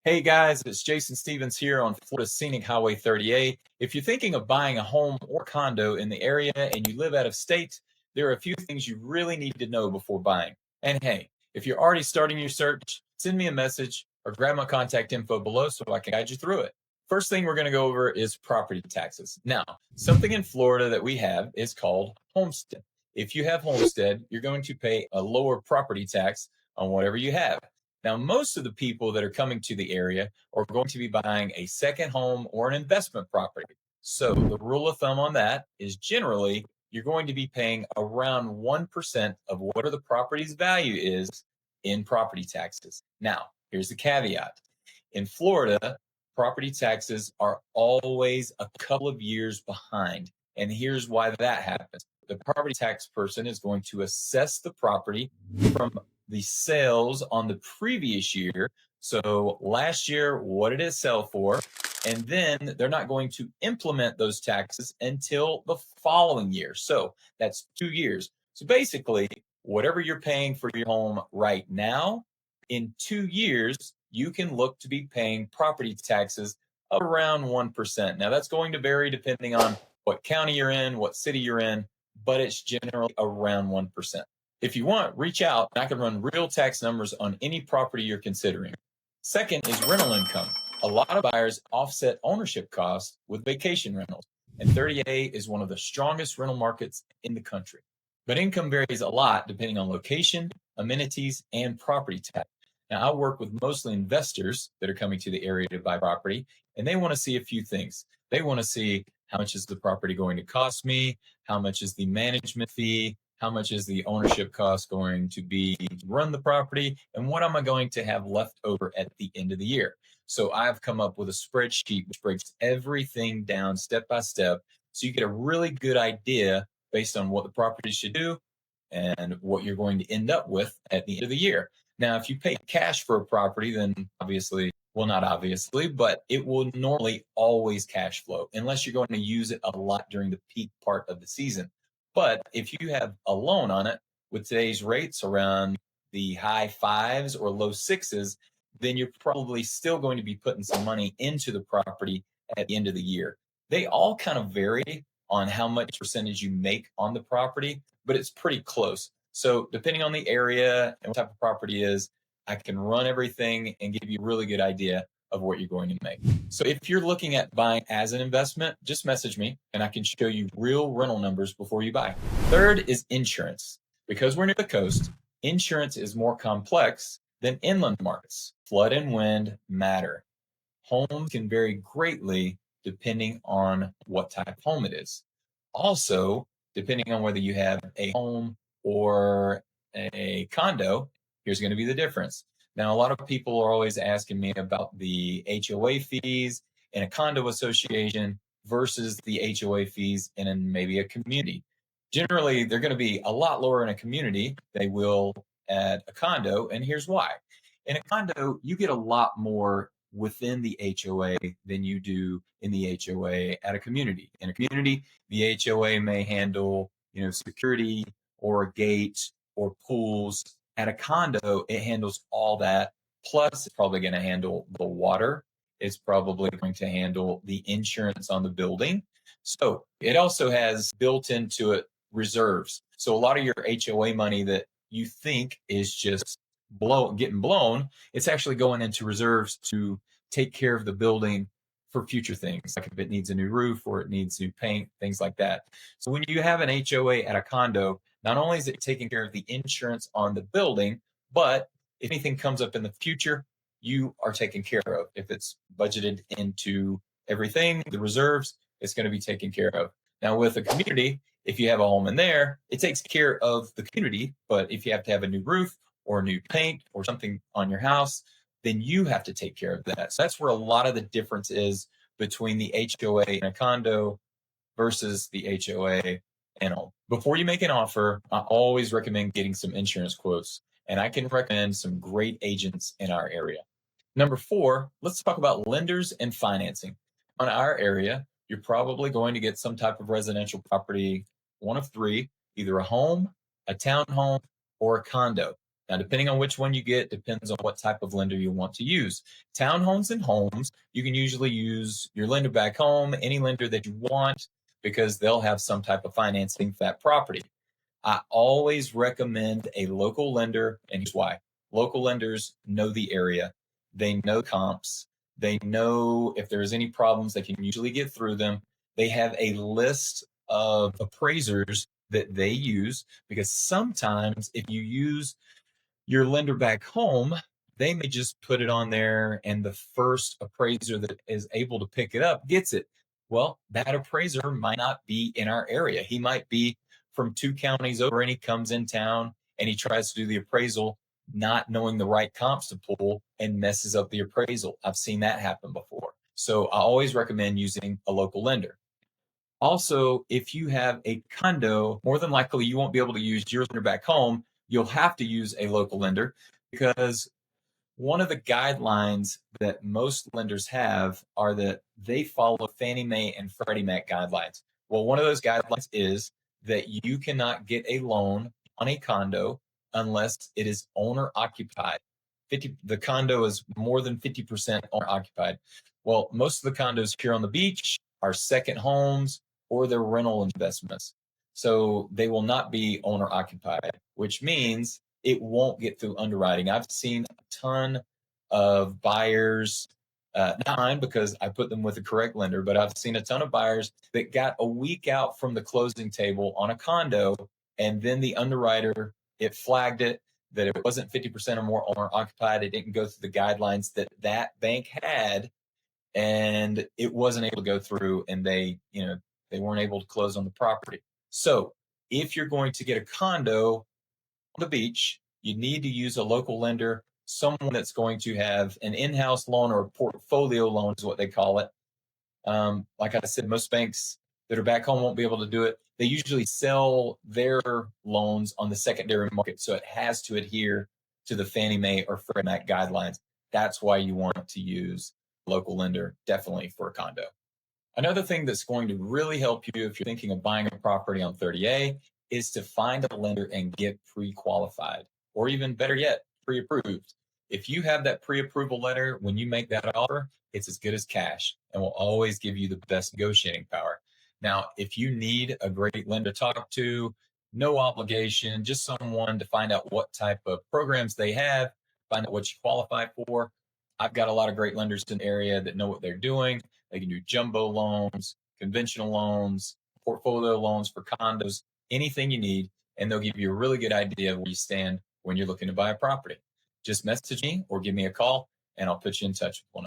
Hey guys, it's Jason Stevens here on Florida Scenic Highway 38. If you're thinking of buying a home or condo in the area and you live out of state, there are a few things you really need to know before buying. And hey, if you're already starting your search, send me a message or grab my contact info below so I can guide you through it. First thing we're going to go over is property taxes. Now, something in Florida that we have is called homestead. If you have homestead, you're going to pay a lower property tax on whatever you have. Now, most of the people that are coming to the area are going to be buying a second home or an investment property. So, the rule of thumb on that is generally you're going to be paying around 1% of whatever the property's value is in property taxes. Now, here's the caveat. In Florida, property taxes are always a couple of years behind. And here's why that happens. The property tax person is going to assess the property from the sales on the previous year. So last year, what did it sell for? And then they're not going to implement those taxes until the following year. So that's 2 years. So basically, whatever you're paying for your home right now, in 2 years, you can look to be paying property taxes of around 1%. Now, that's going to vary depending on what county you're in, what city you're in, but it's generally around 1%. If you want, reach out and I can run real tax numbers on any property you're considering. Second is rental income. A lot of buyers offset ownership costs with vacation rentals, and 38 is one of the strongest rental markets in the country. But income varies a lot depending on location, amenities, and property tax. Now, I work with mostly investors that are coming to the area to buy property, and they want to see a few things. They want to see how much is the property going to cost me? How much is the management fee? How much is the ownership cost going to be to run the property? And what am I going to have left over at the end of the year? So I've come up with a spreadsheet which breaks everything down step by step. So you get a really good idea based on what the property should do and what you're going to end up with at the end of the year. Now, if you pay cash for a property, then obviously, well, not obviously, but it will normally always cash flow unless you're going to use it a lot during the peak part of the season. But if you have a loan on it with today's rates around the high fives or low sixes, then you're probably still going to be putting some money into the property at the end of the year. They all kind of vary on how much percentage you make on the property, but it's pretty close. So depending on the area and what type of property is, I can run everything and give you a really good idea of what you're going to make. So if you're looking at buying as an investment, just message me and I can show you real rental numbers before you buy. Third is insurance. Because we're near the coast, insurance is more complex than inland markets. Flood and wind matter. Homes can vary greatly depending on what type of home it is. Also, depending on whether you have a home or a condo, here's going to be the difference. Now, a lot of people are always asking me about the HOA fees in a condo association versus the HOA fees in maybe a community. Generally, they're going to be a lot lower in a community than they will at a condo, and here's why. In a condo, you get a lot more within the HOA than you do in the HOA at a community. In a community, the HOA may handle, security or a gate or pools. At a condo, it handles all that. Plus, it's probably going to handle the water. It's probably going to handle the insurance on the building. So it also has built into it reserves. So a lot of your HOA money that you think is just getting blown, it's actually going into reserves to take care of the building for future things, like if it needs a new roof or it needs new paint, things like that. So when you have an HOA at a condo, not only is it taking care of the insurance on the building, but if anything comes up in the future, you are taken care of. If it's budgeted into everything, the reserves, it's going to be taken care of. Now, with a community, if you have a home in there, it takes care of the community. But if you have to have a new roof or new paint or something on your house, then you have to take care of that. So that's where a lot of the difference is between the HOA in a condo versus the HOA in a home. Before you make an offer, I always recommend getting some insurance quotes, and I can recommend some great agents in our area. Number 4, let's talk about lenders and financing. On our area, you're probably going to get some type of residential property, one of three, either a home, a townhome, or a condo. Now, depending on which one you get, depends on what type of lender you want to use. Townhomes and homes, you can usually use your lender back home, any lender that you want, because they'll have some type of financing for that property. I always recommend a local lender, and here's why. Local lenders know the area, they know comps, they know if there's any problems, they can usually get through them. They have a list of appraisers that they use, because sometimes if you use your lender back home, they may just put it on there and the first appraiser that is able to pick it up gets it. Well, that appraiser might not be in our area. He might be from 2 counties over, and he comes in town and he tries to do the appraisal, not knowing the right comps to pull, and messes up the appraisal. I've seen that happen before. So I always recommend using a local lender. Also, if you have a condo, more than likely you won't be able to use your lender back home. You'll have to use a local lender, because one of the guidelines that most lenders have are that they follow Fannie Mae and Freddie Mac guidelines. Well, one of those guidelines is that you cannot get a loan on a condo unless it is owner occupied. The condo is more than 50% owner occupied. Well, most of the condos here on the beach are second homes or they're rental investments. So they will not be owner occupied, which means it won't get through underwriting. I've seen a ton of buyers, not mine because I put them with the correct lender, but I've seen a ton of buyers that got a week out from the closing table on a condo, and then the underwriter, it flagged it that it wasn't 50% or more owner occupied. It didn't go through the guidelines that that bank had, and it wasn't able to go through, and they weren't able to close on the property. So if you're going to get a condo on the beach, you need to use a local lender, someone that's going to have an in-house loan, or a portfolio loan is what they call it. Like I said, most banks that are back home won't be able to do it. They usually sell their loans on the secondary market, so it has to adhere to the Fannie Mae or Freddie Mac guidelines. That's why you want to use a local lender, definitely for a condo. Another thing that's going to really help you if you're thinking of buying a property on 30A is to find a lender and get pre-qualified, or even better yet, pre-approved. If you have that pre-approval letter, when you make that offer, it's as good as cash and will always give you the best negotiating power. Now, if you need a great lender to talk to, no obligation, just someone to find out what type of programs they have, find out what you qualify for. I've got a lot of great lenders in the area that know what they're doing. They can do jumbo loans, conventional loans, portfolio loans for condos, anything you need, and they'll give you a really good idea of where you stand when you're looking to buy a property. Just message me or give me a call, and I'll put you in touch with one.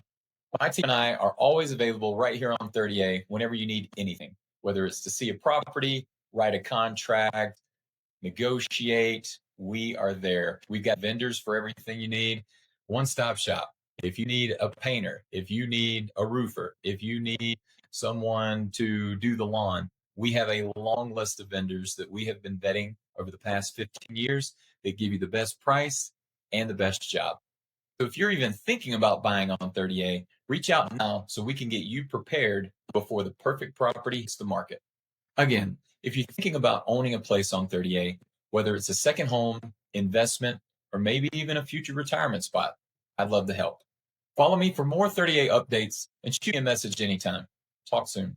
My team and I are always available right here on 30A whenever you need anything, whether it's to see a property, write a contract, negotiate. We are there. We've got vendors for everything you need. One-stop shop. If you need a painter, if you need a roofer, if you need someone to do the lawn, we have a long list of vendors that we have been vetting over the past 15 years that give you the best price and the best job. So if you're even thinking about buying on 30A, reach out now so we can get you prepared before the perfect property hits the market. Again, if you're thinking about owning a place on 30A, whether it's a second home, investment, or maybe even a future retirement spot, I'd love to help. Follow me for more 30A updates and shoot me a message anytime. Talk soon.